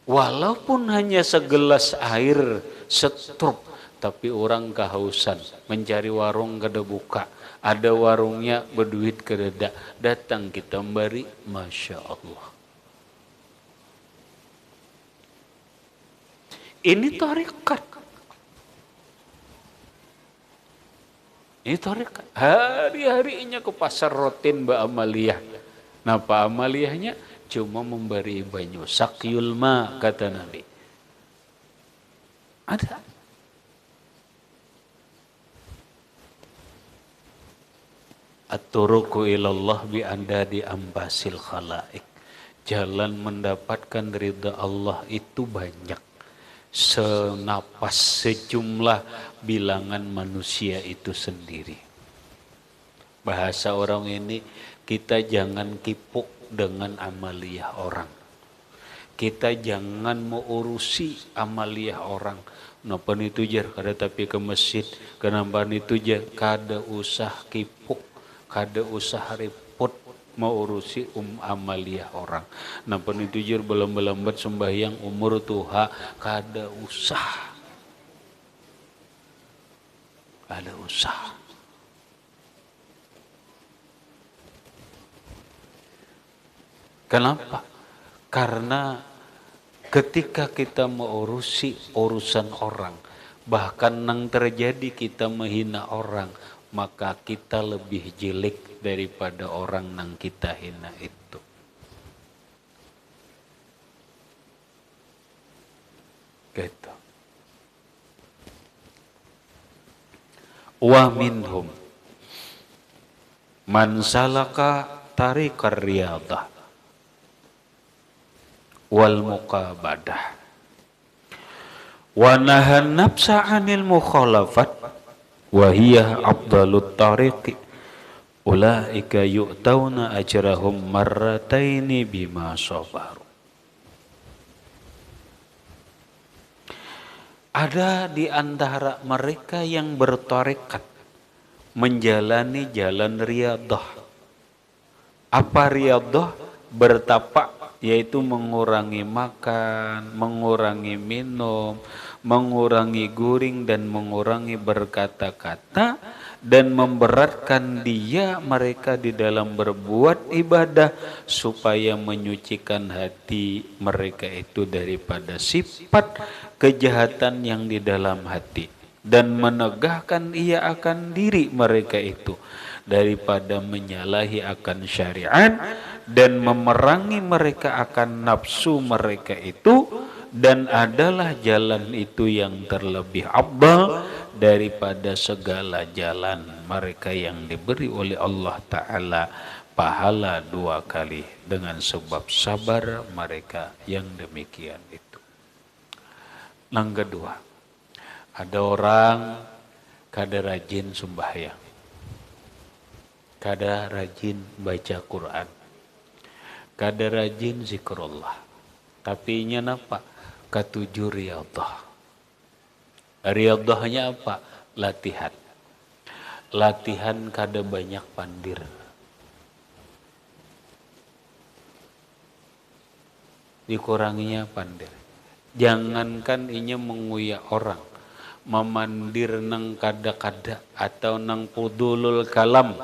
Walaupun hanya segelas air setruk, tapi orang kehausan, mencari warung kada buka, ada warungnya berduit kada, datang kita memberi, Masya Allah. Ini tarekat. Ini tarekat. Hari-harinya ke pasar rutin Mbak Amaliyah. Nah Pak Amaliyahnya cuma memberi banyu. Sakyul ma, kata Nabi. Ada. At-turuku ilallah bi andadi ambasil khalaik. Jalan mendapatkan ridha Allah itu banyak. Senapas sejumlah bilangan manusia itu sendiri. Bahasa orang ini, kita jangan kipuk dengan amaliyah orang. Kita jangan mengurusi amaliyah orang. Kenapa itu jar kada tapi ke masjid, kenapa itu jar kada usah kipuk, kada usah repot mengurusi amaliyah orang. Kenapa itu jar belum-belambat sembahyang umur tuha, kada usah. Kada usah. Kenapa? Karena ketika kita mengurusi urusan orang, bahkan nang terjadi kita menghina orang, maka kita lebih jelek daripada orang nang kita hina itu. Gitu. Wa minhum man salaka tariqar riyadah wal muqabadah wa nahan nafsa 'anil mukhalafat wa hiya afdalut tariqi ulaika yu'tauna ajrahum marrataini bima sabaru. Ada di antara mereka yang bertarekat menjalani jalan riyadah. Apa riyadah? Bertapak, yaitu mengurangi makan, mengurangi minum, mengurangi guring dan mengurangi berkata-kata, dan memberatkan dia mereka di dalam berbuat ibadah supaya menyucikan hati mereka itu daripada sifat kejahatan yang di dalam hati, dan menegahkan ia akan diri mereka itu daripada menyalahi akan syariat, dan memerangi mereka akan nafsu mereka itu, dan adalah jalan itu yang terlebih afdal daripada segala jalan mereka yang diberi oleh Allah Ta'ala pahala 2 kali dengan sebab sabar mereka yang demikian itu. Yang kedua, ada orang kada rajin sembahyang, kada rajin baca Quran, kada rajin zikrullah, tapi nya napa? Katuju riyadah. Riyadahnya apa? Latihan. Latihan kada banyak pandir. Dikuranginya pandir. Jangankan inya menguyak orang, memandir nang kada-kada atau nang pudulul kalam,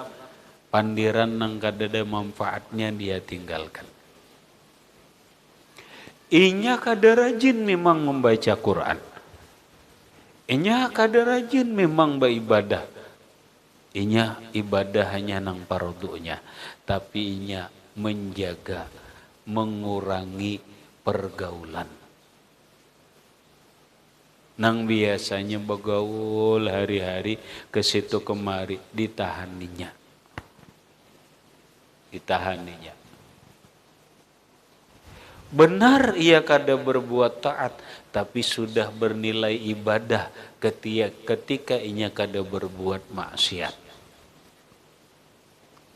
pandiran nang kada ada manfaatnya dia tinggalkan. Inya kada rajin memang membaca Quran. Inya kada rajin memang beribadah. Inya ibadah hanya nang pardunya, tapi inya menjaga, mengurangi pergaulan. Nang biasanya bergaul hari-hari ke situ kemari, ditahaninya. Ditahaninya. Benar ia kada berbuat taat, tapi sudah bernilai ibadah ketika inya kada berbuat maksiat.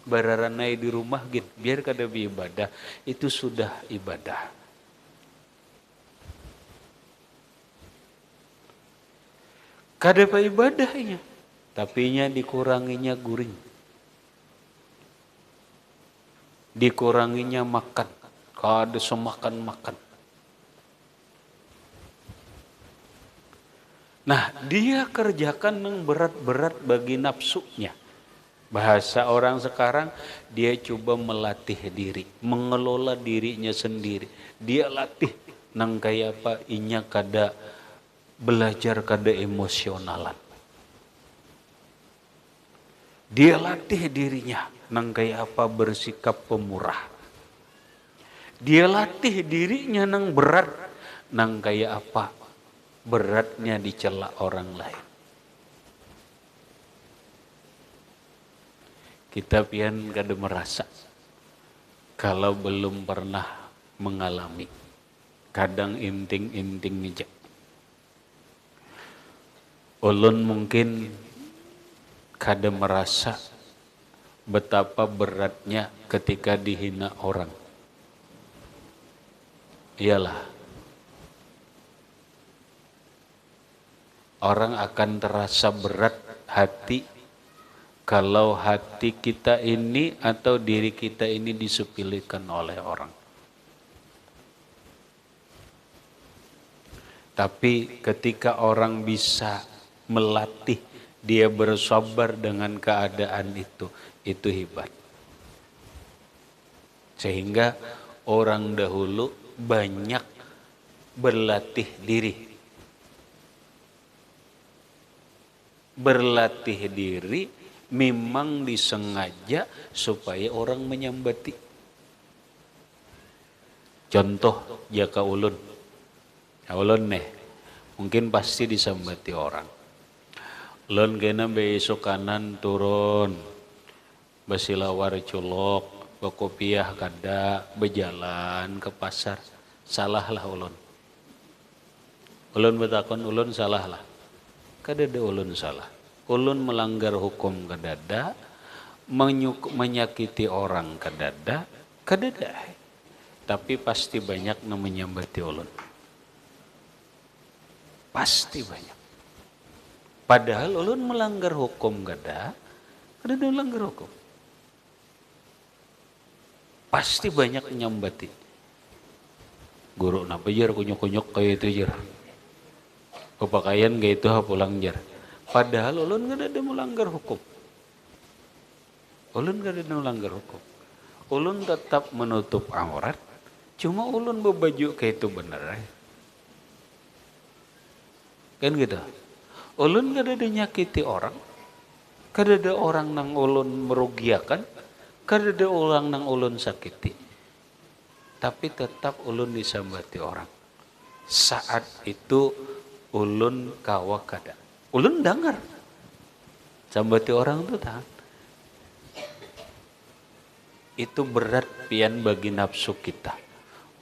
Bararanai di rumah gitu, biar kada beribadah, itu sudah ibadah. kada pa ibadahnya, tapinya dikuranginya guring, dikuranginya makan, kada semakan-makan. Nah, dia kerjakan yang berat-berat bagi nafsunya. Bahasa orang sekarang, dia coba melatih diri, mengelola dirinya sendiri. Dia latih nang kayak apa, inya kada belajar kada emosionalan. Dia latih dirinya nang kayak apa bersikap pemurah. Dia latih dirinya nang berat, nang kayak apa beratnya dicela orang lain. Kita pian kada merasa kalau belum pernah mengalami. Kadang inting-inting aja. Ulun mungkin kada merasa betapa beratnya ketika dihina orang. Iyalah, orang akan terasa berat hati kalau hati kita ini atau diri kita ini disepelekan oleh orang. Tapi ketika orang bisa melatih dia bersabar dengan keadaan itu hebat. Sehingga orang dahulu banyak berlatih diri. Berlatih diri memang disengaja supaya orang menyambati. Contoh jaka ulun. Ulun nih, mungkin pasti disambati orang. Ulun kena besok kanan turun, basilawar culok, bakopiah kada, berjalan ke pasar. Salahlah ulun. Ulun betakon ulun salahlah. Kadada ulun salah. Ulun melanggar hukum kadada, menyakiti orang kadada. Tapi pasti banyak yang menyambati ulun. Pasti banyak. Padahal ulun melanggar hukum kadada melanggar hukum. Pasti banyak menyambati. Guru napa jar kunyuk-kunyuk kayak itu jar. Kepakaian gak itu pulang jar. Padahal ulun gak ada melanggar hukum. Ulun gak ada melanggar hukum. Ulun tetap menutup aurat. Cuma ulun berbaju kayak itu bener. Kan gitu. Ulun gak ada nyakiti orang. Gak ada orang nang ulun merugiakan. Gak ada orang nang ulun sakiti. Tapi tetap ulun disambati orang. Saat itu ulun kawa kada. Ulun dengar. Sambati orang itu tahan. Itu berat pian bagi nafsu kita.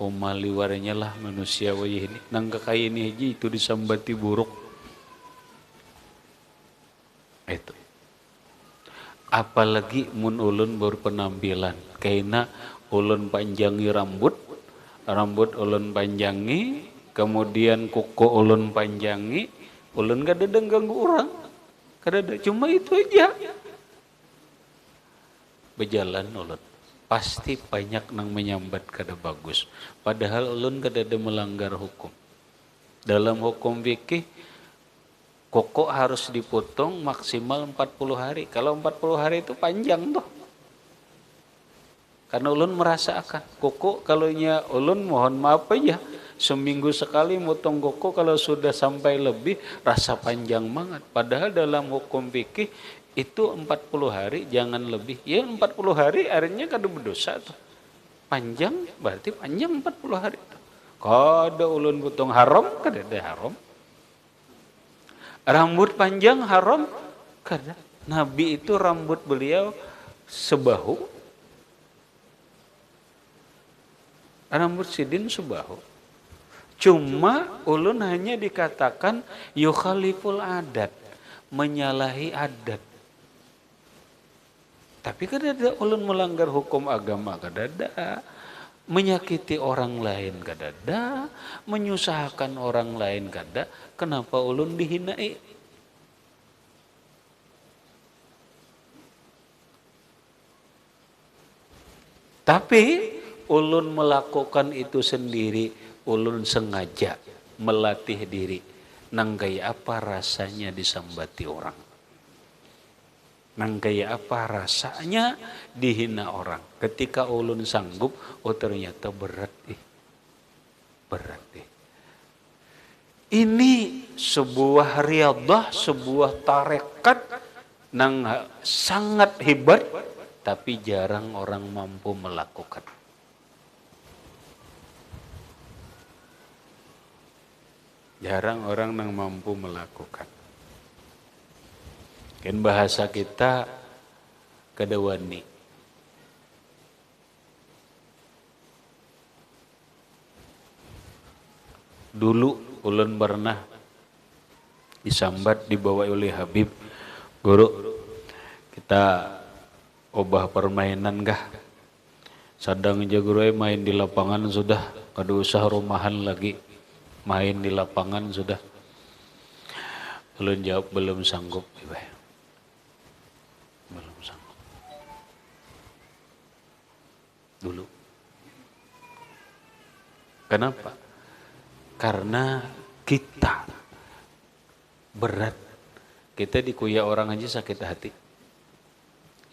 Maliwarnya lah manusia wajah ini. Nang kakak ini aja itu disambati buruk. Itu. Apalagi mun ulun berpenampilan. Kaina ulun panjangi rambut. Rambut ulun panjangi. Kemudian kuku ulun panjangi, ulun gak ada ganggu orang, kada. Cuma itu aja. Berjalan ulun, pasti banyak nang menyambat kada bagus. Padahal ulun kada ada melanggar hukum. Dalam hukum fikih, kuku harus dipotong maksimal 40 hari. Kalau 40 hari itu panjang tuh. Karena ulun merasakan kuku kalau nya ulun mohon maaf aja. Seminggu sekali motong kuku kalau sudah sampai lebih rasa panjang banget. Padahal dalam hukum fikih itu 40 hari jangan lebih. Ya 40 hari artinya kada berdosa tuh. Panjang berarti panjang 40 hari. Kada ulun potong haram, kada ada haram. Rambut panjang haram, kada. Nabi itu rambut beliau sebahu. Rambut sidin sebahu. Cuma ulun hanya dikatakan yukhaliful adat, menyalahi adat. Tapi kadada ulun melanggar hukum agama, kadada. Menyakiti orang lain kadada, menyusahkan orang lain kada. Kenapa ulun dihinai? Tapi ulun melakukan itu sendiri, ulun sengaja melatih diri. Nang gaya apa rasanya disambati orang? Nang gaya apa rasanya dihina orang? Ketika ulun sanggup, oh ternyata berat berat Ini sebuah riyadhah, sebuah tarekat nang sangat hebat, tapi jarang orang mampu melakukan. Jarang orang nang mampu melakukan. Kan bahasa kita kedewani. Dulu ulun pernah disambat, dibawa oleh Habib, guru kita obah permainan kah? Sadang aja guru main di lapangan sudah, kada usah rumahan lagi, main di lapangan sudah. Ulun jawab belum sanggup. Belum sanggup. Dulu. Kenapa? Karena kita berat. Kita dikuya orang aja sakit hati.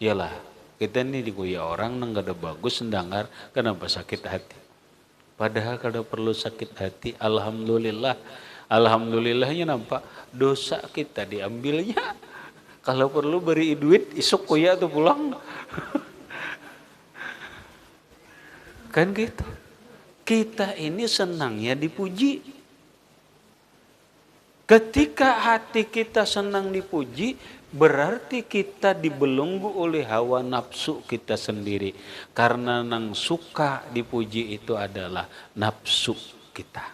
Iyalah, kita ini dikuya orang nang kada bagus sendangar, kenapa sakit hati? Padahal kada perlu sakit hati, alhamdulillah. Alhamdulillahnya nampak dosa kita diambilnya. Kalau perlu beri duit, isuk kuya tuh pulang. Kan gitu. Kita ini senangnya dipuji. Ketika hati kita senang dipuji, berarti kita dibelenggu oleh hawa nafsu kita sendiri. Karena nang suka dipuji itu adalah nafsu kita.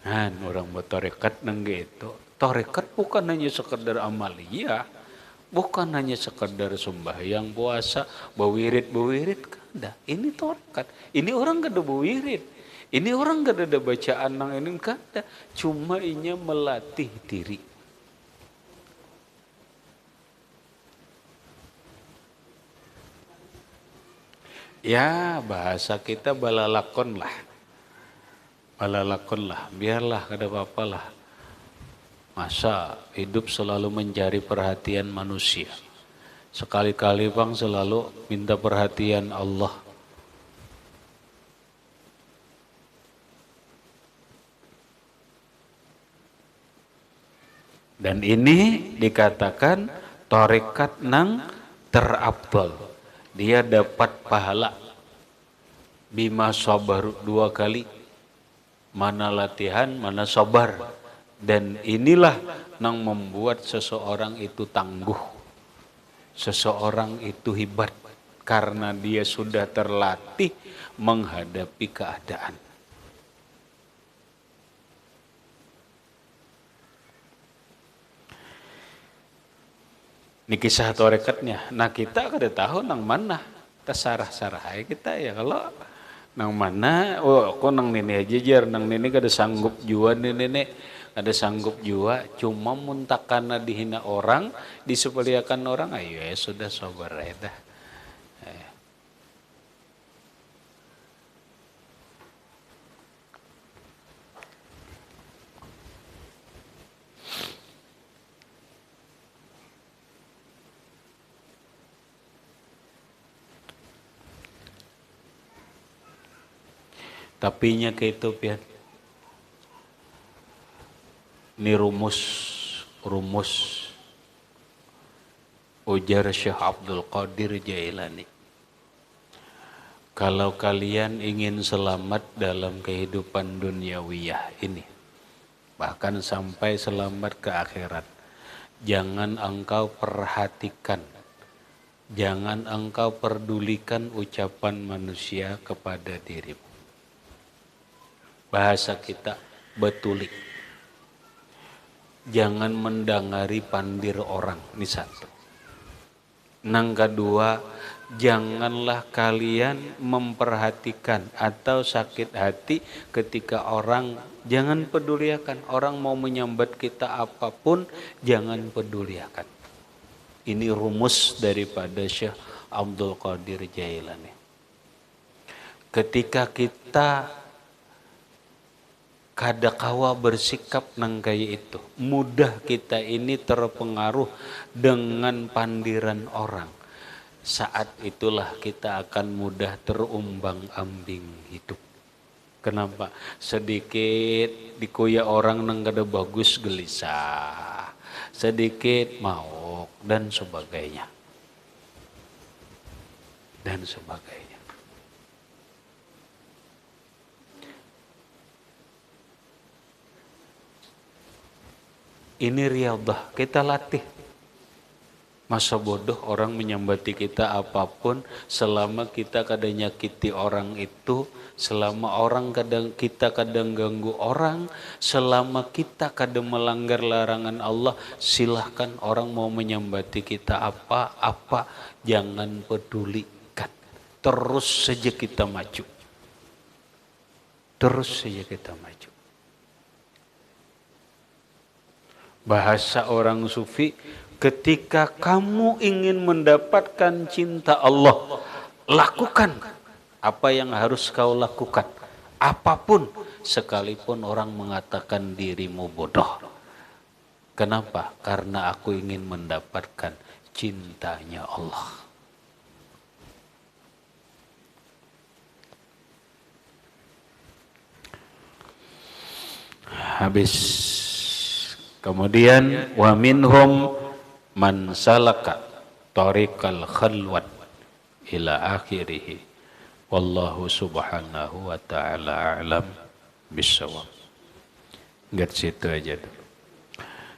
Nah, orang bertarekat nang gitu. Tarekat bukan hanya sekedar amalia, bukan hanya sekedar sembahyang, puasa, bewirid kada. Ini tarekat. Ini orang kada bewirid. Ini orang kada ada bacaan nang ini kada. Cuma inya melatih diri. Ya, bahasa kita balalakon lah. Balalakon lah, biarlah kada apa-apa lah. Masa hidup selalu mencari perhatian manusia. Sekali-kali bang selalu minta perhatian Allah. Dan ini dikatakan tarekat nang terafdal. Dia dapat pahala bima sabar 2 kali. Mana latihan, mana sabar. Dan inilah yang membuat seseorang itu tangguh. Seseorang itu hebat. Karena dia sudah terlatih menghadapi keadaan. Ini kisah tarekatnya. Nah kita kada tahu nang mana. Tersarah-sarah kita ya kalau nang mana, oh aku nang nenek aja jar, nang nenek kada sanggup jua nenek, kada sanggup jua, cuma muntakana dihina orang, disepelekan orang, ayo ya sudah sabar ya dah. Tapinya ke itu pian. Ini rumus ujar Syekh Abdul Qadir Jailani. Kalau kalian ingin selamat dalam kehidupan duniawiyah ini, bahkan sampai selamat ke akhirat, jangan engkau perhatikan, jangan engkau pedulikan ucapan manusia kepada dirimu. Bahasa kita betulik. Jangan mendengari pandir orang, ini satu. Nang kedua, janganlah kalian memperhatikan atau sakit hati ketika orang, jangan peduliakan. Orang mau menyambat kita apapun, jangan peduliakan. Ini rumus daripada Syekh Abdul Qadir Jailani. Ketika kita kadakawa bersikap nang kaya itu, mudah kita ini terpengaruh dengan pandiran orang. Saat itulah kita akan mudah terumbang-ambing hidup. Kenapa? Sedikit dikoyak orang nang kada bagus gelisah, sedikit mauk dan sebagainya. Dan sebagainya. Ini riyadhah, kita latih. Masa bodoh orang menyambati kita apapun selama kita kadang nyakiti orang itu, selama orang kita kadang ganggu orang, selama kita kadang melanggar larangan Allah, silahkan orang mau menyambati kita apa-apa, jangan pedulikan. Terus saja kita maju. Terus saja kita maju. Bahasa orang sufi, ketika kamu ingin mendapatkan cinta Allah, lakukan apa yang harus kau lakukan. Apapun, sekalipun orang mengatakan dirimu bodoh. Kenapa? Karena aku ingin mendapatkan cintanya Allah. Habis. Kemudian wa minhum man salaka tariqal khalwat ila akhirih. Wallahu subhanahu wa ta'ala a'lam bissawab. Enggak situ aja dulu.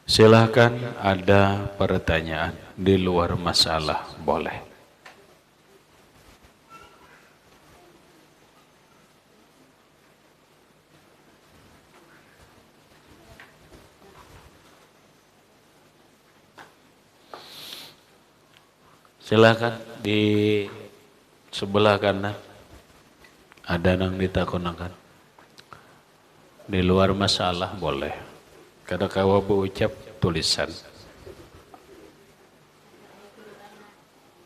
Silahkan ada pertanyaan di luar masalah, boleh. Silakan di sebelah kanan ada yang ditakunakan. Di luar masalah boleh. Kada kawa berucap tulisan.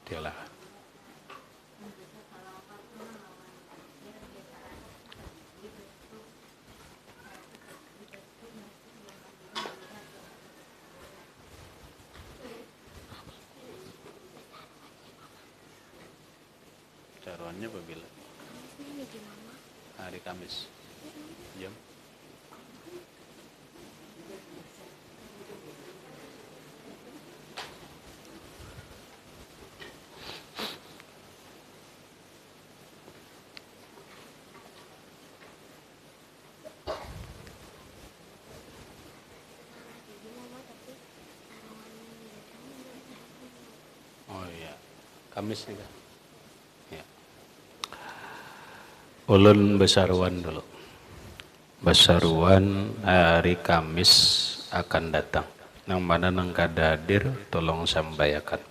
Silakan. Caruannya apabila hari Kamis jam Kamis nih kan? Ya. Ulun besaruan dulu. Besaruan hari Kamis akan datang. Nang mana nang kada hadir tolong sampaikan.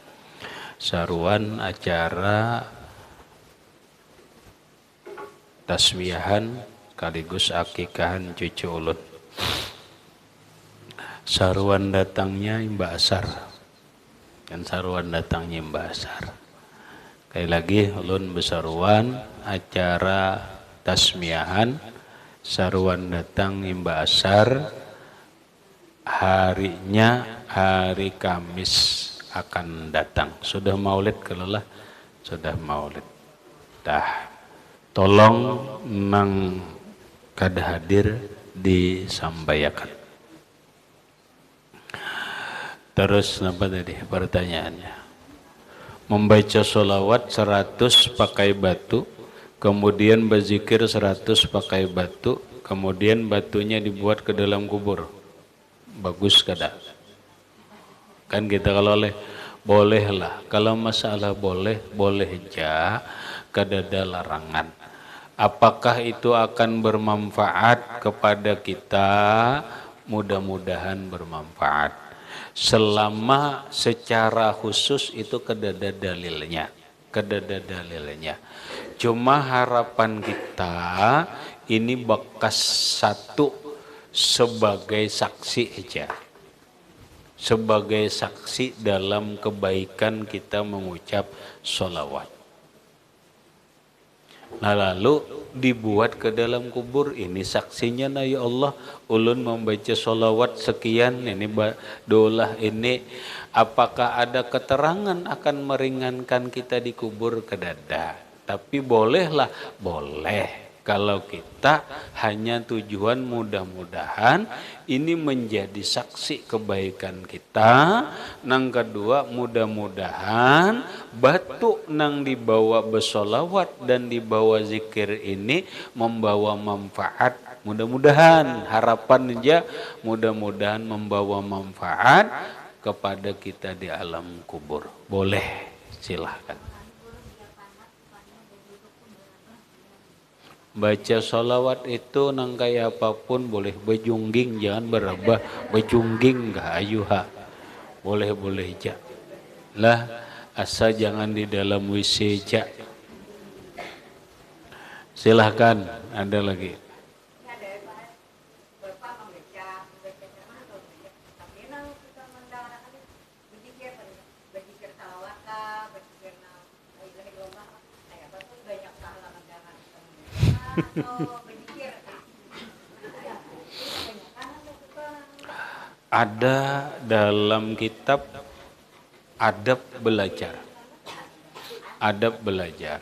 Saruan acara taswiahan sekaligus akikahan cucu ulun. Saruan datangnya Mbak Asar. Dan saruan datangnya Mbak Asar. Sekali lagi ulun besaruan acara tasmiahan, saruan datang Mbak Asar, harinya hari Kamis akan datang. Sudah maulid kelelah, sudah maulid. Dah, tolong nang kada hadir disampaikan. Terus apa tadi pertanyaannya? Membaca sholawat 100 pakai batu, kemudian berzikir 100 pakai batu, kemudian batunya dibuat ke dalam kubur. Bagus kada? Kan kita kalau bolehlah. Kalau masalah boleh aja, kada ada larangan. Apakah itu akan bermanfaat kepada kita? Mudah-mudahan bermanfaat. Selama secara khusus itu kedada dalilnya. kedada dalilnya. Cuma harapan kita ini bekas satu sebagai saksi aja. Sebagai saksi dalam kebaikan kita mengucap sholawat. Nah lalu dibuat ke dalam kubur, ini saksinya nah ya Allah, ulun membaca sholawat sekian, ini dolah ini, apakah ada keterangan akan meringankan kita di kubur? Kedada. Tapi bolehlah, boleh. Kalau kita hanya tujuan mudah-mudahan ini menjadi saksi kebaikan kita. Nang kedua mudah-mudahan batu nang dibawa bersolawat dan dibawa zikir ini membawa manfaat. Mudah-mudahan harapan aja mudah-mudahan membawa manfaat kepada kita di alam kubur. Boleh, silahkan. Baca sholawat itu nang kayak apapun boleh, bejungging jangan berabah, bejungging gak ayuha, boleh ja lah, asa jangan di dalam WC ja. Silahkan, ada lagi. Ada dalam kitab adab belajar. Adab belajar.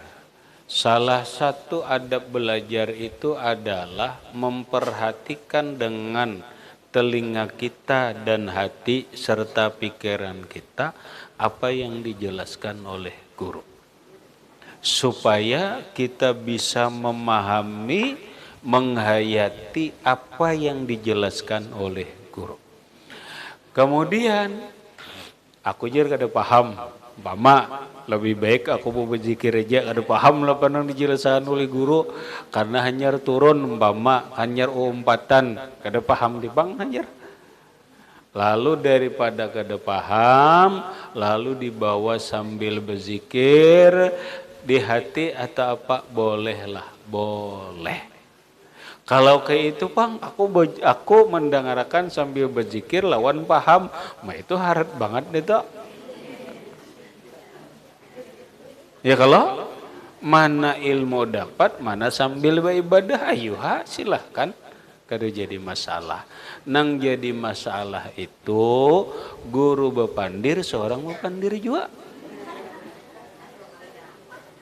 Salah satu adab belajar itu adalah memperhatikan dengan telinga kita dan hati serta pikiran kita apa yang dijelaskan oleh guru. Supaya kita bisa memahami, menghayati apa yang dijelaskan oleh guru. Kemudian aku jadi kada paham, Mama lebih baik aku mau berzikir aja, kada paham lah panang dijelaskan oleh guru karena hanyar turun Mama, hanyar umpatan, kada paham di bang hanyar. Lalu daripada kada paham, lalu dibawa sambil berzikir di hati atau apa, bolehlah, boleh. Kalau kayak itu Bang, aku mendengarkan sambil berzikir lawan paham, mah itu harat banget itu. Ya kalau mana ilmu dapat, mana sambil beribadah, ayuha silahkan, kada jadi masalah. Nang jadi masalah itu guru bepandir, seorang bepandir juga.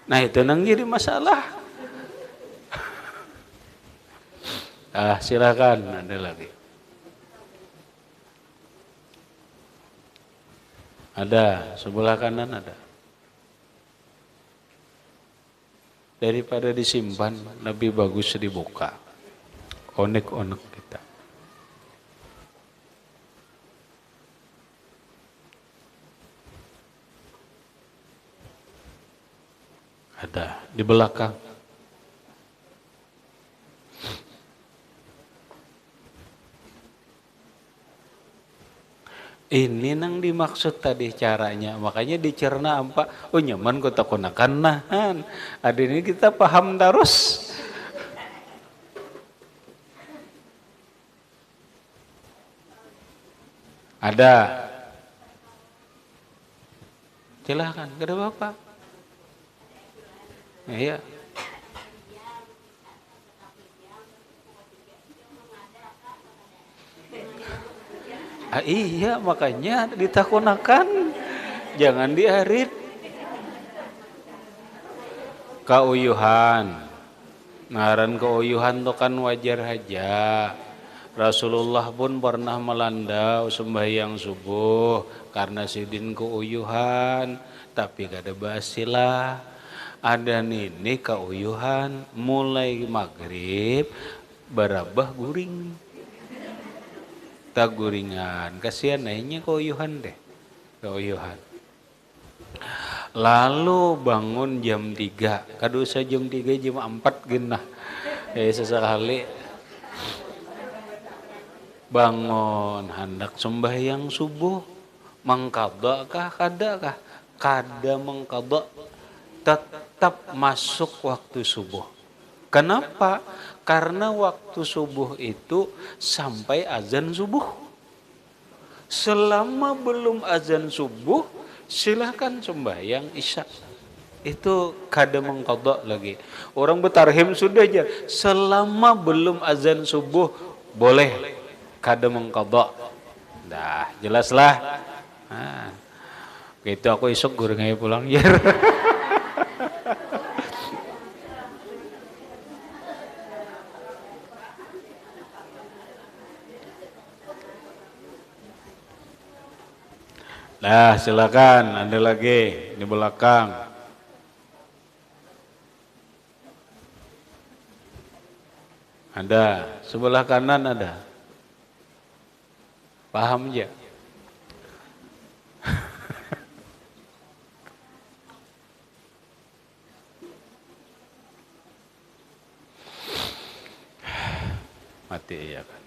Nah itu nang jadi masalah. Silakan, ada lagi. Ada, sebelah kanan ada. Daripada disimpan, lebih bagus dibuka. Onek-onek kita. Ada, di belakang. Ini nang dimaksud tadi caranya, makanya dicerna apa? Oh nyaman kota konakan nahan. Ada ini kita paham terus. Ada. Silahkan, ada apa-apa. Iya. Iya makanya ditakunakan, jangan diarit. Keuyuhan, ngaran keuyuhan itu kan wajar aja. Rasulullah pun pernah melanda sembahyang subuh karena sidin keuyuhan, tapi kada basilah. Ada ini keuyuhan mulai maghrib berabah guring. Tak guringan, kasihan naiknya keuyuhan deh, keuyuhan. Lalu bangun jam 3, kadusa jam 3 jam 4 genah. Sesekali bangun hendak sembahyang subuh, mengqadha kah kada kah? Kada mengqadha. tetap masuk waktu subuh. Kenapa? Karena waktu subuh itu sampai azan subuh. Selama belum azan subuh, silahkan sembahyang isya. Itu kada mengqadha lagi. Orang bertarhim sudah aja. Selama belum azan subuh, boleh kada mengqadha. Dah, jelaslah. Nah, gitu aku esok goreng aja pulang ya. Nah, silakan, ada lagi di belakang. Ada, sebelah kanan ada. Paham ya? Mati ya.